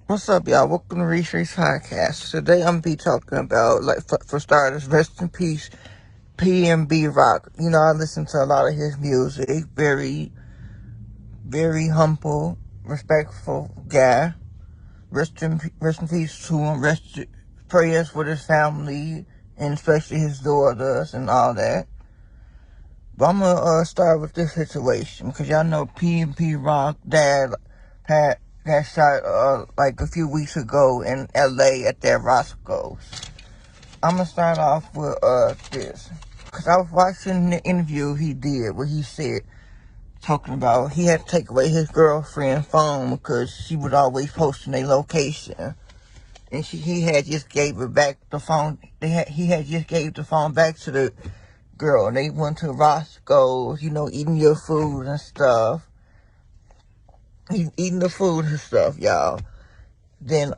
What's up, y'all? Welcome to Resse Resse podcast. Today I'm gonna be talking about, like, for starters, rest in peace, Pbn Rock. You know, I listen to a lot of his music. Very, very humble, respectful guy. Rest in peace to him. Prayers for his family and especially his daughters and all that. But I'm gonna start with this situation because y'all know Pbn Rock dad got shot like a few weeks ago in LA at that Roscoe's. I'm gonna start off with this because I was watching the interview he did where he said, talking about he had to take away his girlfriend's phone because she was always posting a location, and he had just gave her back the phone. He had just gave the phone back to the girl, and they went to Roscoe's, you know, eating your food and stuff. Eating the food and stuff, y'all. Then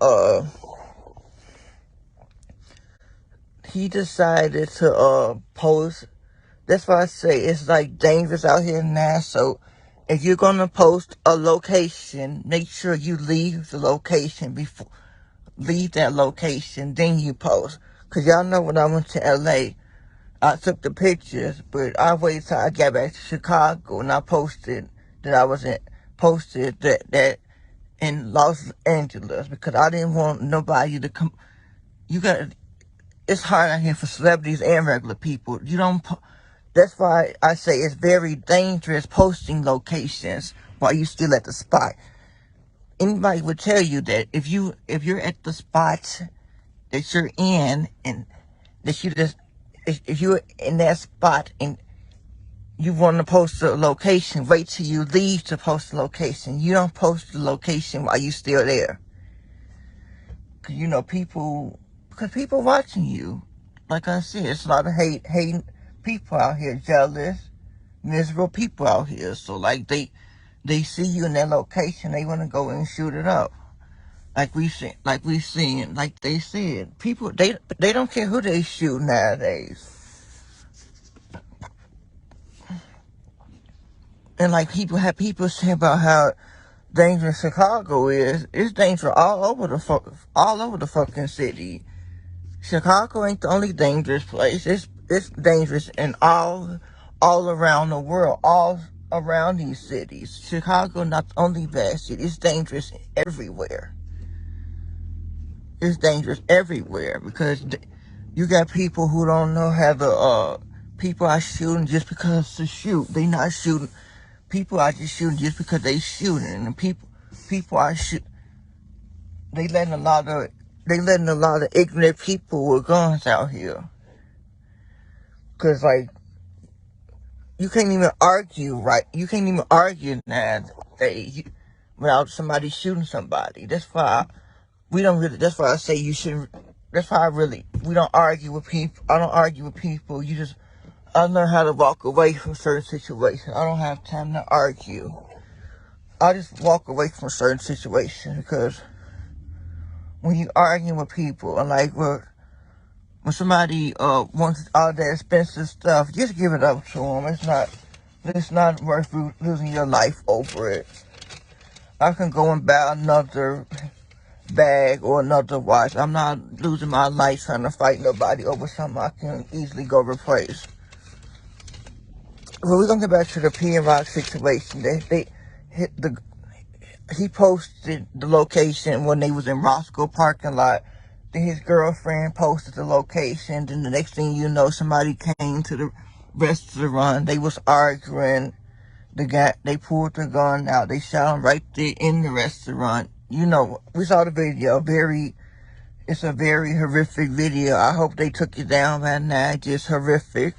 he decided to post. That's why I say it's like dangerous out here now. So if you're gonna post a location, make sure you leave the location before leave that location, then you post. Cause y'all know when I went to LA, I took the pictures, but I waited till I got back to Chicago and I posted that I was posted that in Los Angeles because I didn't want nobody to come. It's hard out here for celebrities and regular people. That's why I say it's very dangerous posting locations while you still at the spot. Anybody would tell you that if you're at the spot that you're in and that if you're in that spot and you want to post a location, wait till you leave to post the location. You don't post the location while you still there. Cause you know people watching you. Like I said, it's a lot of hating people out here, jealous, miserable people out here. So like they see you in that location, they want to go and shoot it up. Like they said, people they don't care who they shoot nowadays. And like people say about how dangerous Chicago is. It's dangerous all over the fucking city. Chicago ain't the only dangerous place. It's dangerous in all around the world, all around these cities. Chicago not the only bad city. It's dangerous everywhere. It's dangerous everywhere because you got people who don't know how to. People are shooting just because to shoot. They not shooting. People are just shooting just because they shooting, and people are They letting a lot of ignorant people with guns out here. Cause like you can't even argue, right? You can't even argue without somebody shooting somebody. That's why That's why I say you shouldn't. That's why we don't argue with people. I don't argue with people. I learn how to walk away from certain situations. I don't have time to argue. I just walk away from certain situations because when you arguing with people and like when somebody wants all that expensive stuff, just give it up to them. It's not worth losing your life over it. I can go and buy another bag or another watch. I'm not losing my life trying to fight nobody over something I can easily go replace. Well, we're gonna get back to the Pbn Rock situation. He posted the location when they was in Roscoe parking lot. Then his girlfriend posted the location. Then the next thing you know, somebody came to the restaurant. They was arguing. They pulled the gun out. They shot him right there in the restaurant. You know, we saw the video. It's a very horrific video. I hope they took it down by now. Just horrific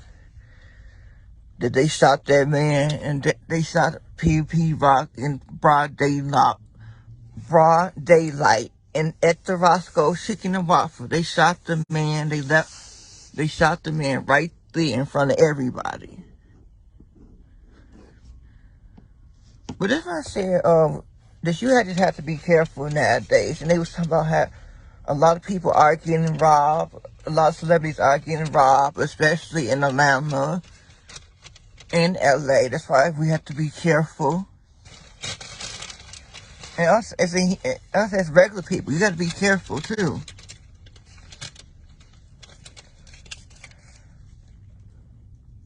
that they shot that man and they shot Pbn Rock in broad daylight, and at the Roscoe Chicken and Waffle. They shot the man. They shot the man right there in front of everybody. But that's why I said that you just have to be careful nowadays. And they was talking about how a lot of people are getting robbed. A lot of celebrities are getting robbed, especially in Atlanta and LA. That's why we have to be careful. And us as regular people, you got to be careful too.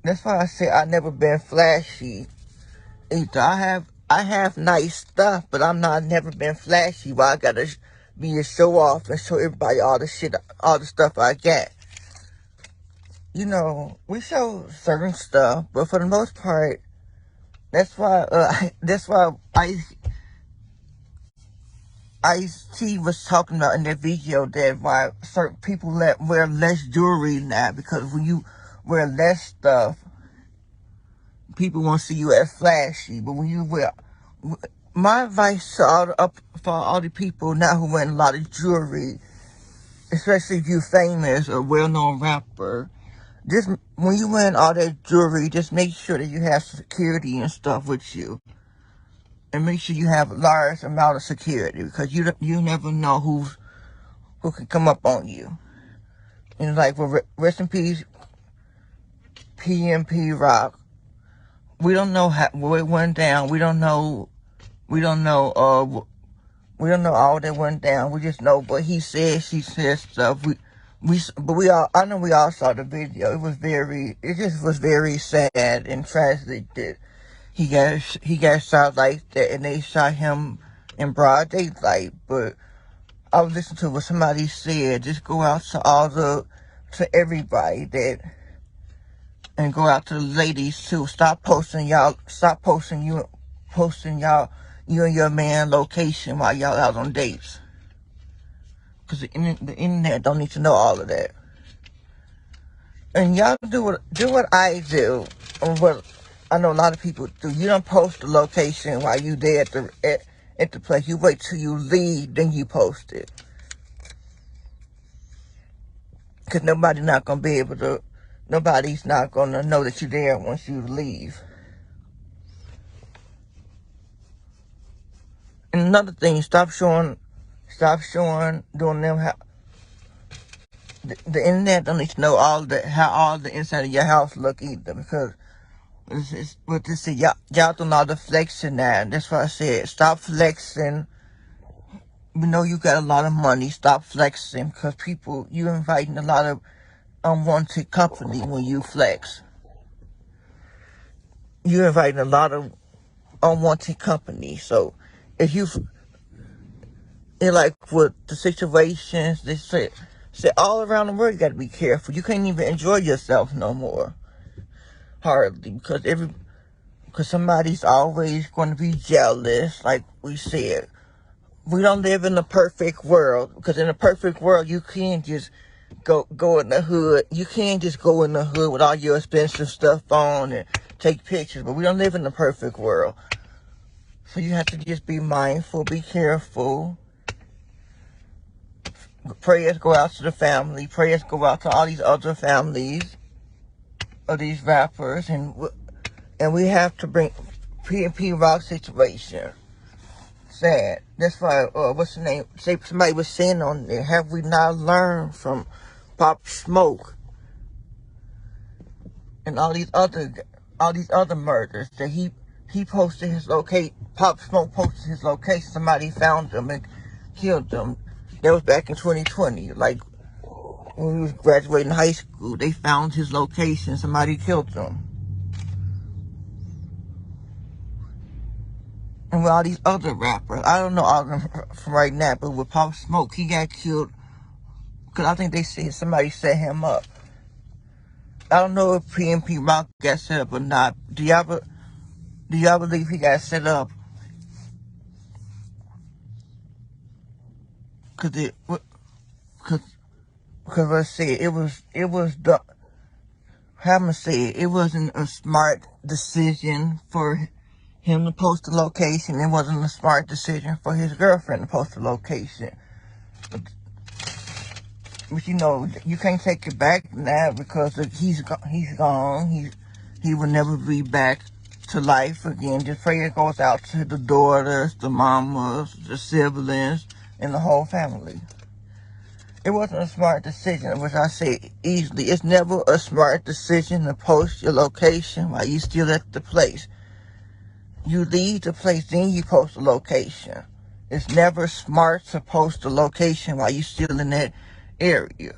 That's why I say I never been flashy either. I have nice stuff, but I'm not never been flashy. Where I gotta be a show off and show everybody all the shit, all the stuff I got. You know, we show certain stuff, but for the most part, that's why Ice-T was talking about in that video that why certain people wear less jewelry now, because when you wear less stuff, people want to see you as flashy. But when you wear, my advice to for all the people now who wear a lot of jewelry, especially if you're famous or well-known rapper, just when you wearing all that jewelry, just make sure that you have security and stuff with you. And make sure you have a large amount of security, because you never know who can come up on you. And like, well, rest in peace, Pbn Rock. We don't know how it went down. We don't know all that went down. We just know what he said, she said stuff. I know we all saw the video. It just was very sad and tragic that he got shot like that, and they shot him in broad daylight. But I was listening to what somebody said. Just go out to everybody and go out to the ladies too. Stop posting you and your man location while y'all out on dates. Cause the internet don't need to know all of that. And y'all do what I do, or what I know a lot of people do. You don't post the location while you there at the place. You wait till you leave, then you post it. Cause nobody's not gonna know that you're there once you leave. And another thing, stop showing doing them how the internet don't need to know how all the inside of your house look either, because y'all doing all the flexing now. And that's why I said stop flexing. We know you got a lot of money. Stop flexing, because you inviting a lot of unwanted company when you flex. You're inviting a lot of unwanted company. So if you, like with the situations, they say all around the world, you got to be careful. You can't even enjoy yourself no more, hardly, because somebody's always going to be jealous. Like we said, we don't live in a perfect world, because in a perfect world, you can't just go in the hood. You can't just go in the hood with all your expensive stuff on and take pictures. But we don't live in a perfect world. So you have to just be mindful, be careful. Prayers go out to the family. Prayers go out to all these other families of these rappers. And we have to bring Pbn Rock situation. Sad. That's why, what's the name? Somebody was saying on there, have we not learned from Pop Smoke and all these other murders that he posted his location? Pop Smoke posted his location. Somebody found him and killed him. That was back in 2020. Like, when he was graduating high school, they found his location. Somebody killed him. And with all these other rappers, I don't know all of them from right now, but with Pop Smoke, he got killed because I think they said somebody set him up. I don't know if Pbn Rock got set up or not. Do y'all believe he got set up? Cause let's say it was the, how I'm gonna say it wasn't a smart decision for him to post the location. It wasn't a smart decision for his girlfriend to post the location. But you know, you can't take it back now, because he's gone. He will never be back to life again. Just pray it goes out to the daughters, the mamas, the siblings, and the whole family. It wasn't a smart decision, which I say easily. It's never a smart decision to post your location while you still at the place. You leave the place, then you post the location. It's never smart to post the location while you're still in that area.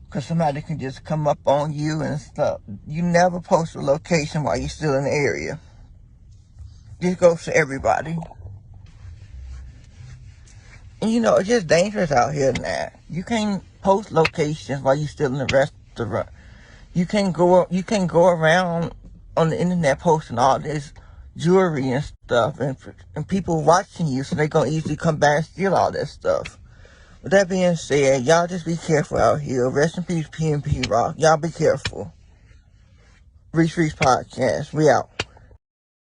Because somebody can just come up on you and stuff. You never post a location while you're still in the area. This goes to everybody. And you know, it's just dangerous out here now. You can't post locations while you're still in the restaurant. You can't go around on the internet posting all this jewelry and stuff, and people watching you, so they're gonna easily come back and steal all that stuff. With that being said, y'all just be careful out here. Rest in peace, Pbn Rock. Y'all be careful. Resse Resse Podcast. We out.